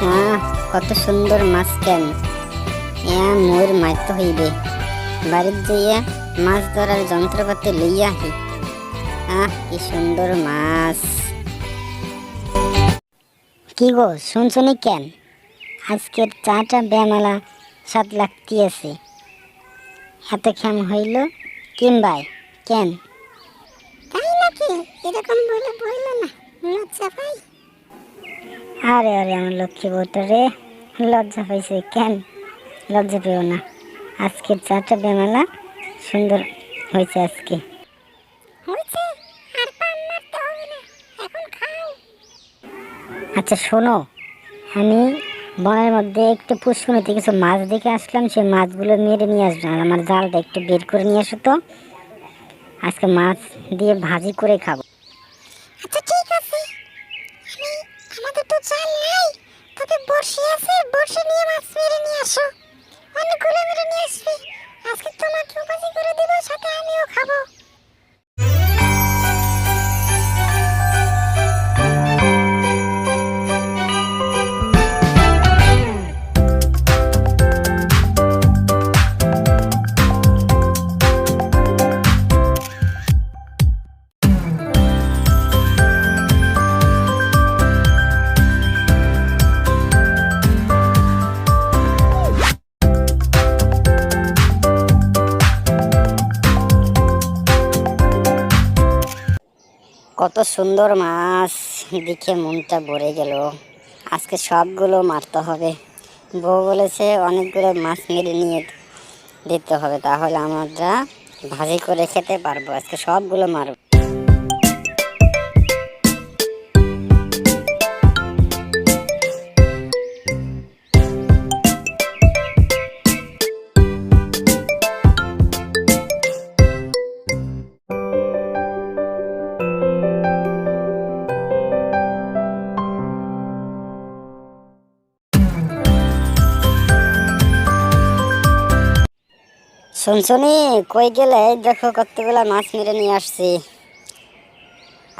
আহ কত সুন্দর মাছ কেন মোর মারতে হইবে বাড়ির যাইয়া মাছ ধরার যন্ত্রপাতি লইয়া আহি। কি সুন্দর মাছ। কি গো শুনছনি কেন? আজকের চাটা বেমালা স্বাদ লাগতি আছে। এত খেম হইল কিংবাই কেন? তাই নাকি? এরকম বলে বইল না, লজ্জা পাই। আরে আরে আমার লক্ষ্মী বউটা রে, লজ্জা পাইছে কেন? লজ্জা পেও না, আজকের চাটা বেমালা সুন্দর হয়েছে আজকে। আচ্ছা শোনো, আমি বনের মধ্যে একটু পুষ্করিতে কিছু মাছ দেখে আসলাম, সেই মাছগুলো মেরে নিয়ে আসবো। আর আমার জালটা একটু বের করে নিয়ে আসো তো, আজকে মাছ দিয়ে ভাজি করে খাবো। আচ্ছা ঠিক আছে, আমাদের তো জাল নাই, তবে বড়শি আছে, বড়শি নিয়ে মাছ মেরে নিয়ে আসো। অনেকগুলো মেরে নিয়ে আসবে, আজকে তোমাকে ভাজি করে দেবো, সাথে আমিও খাবো। কত সুন্দর মাছ, দেখে মনটা ভরে গেল। আজকে সবগুলো মারতে হবে। বউ বলেছে অনেকগুলো মাছ মেরে নিয়ে দিতে হবে, তাহলে আমরা ভাজি করে খেতে পারবো। আজকে সবগুলো মারব। শুনছনি কই গেলে? এই দেখো কতগুলা মাছ মেরে নিয়ে আসছি।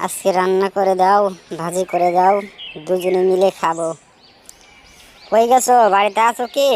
আজকে রান্না করে দাও, ভাজি করে দাও, দুজনে মিলে খাবো। কই গেছো? বাড়িতে আছো কি?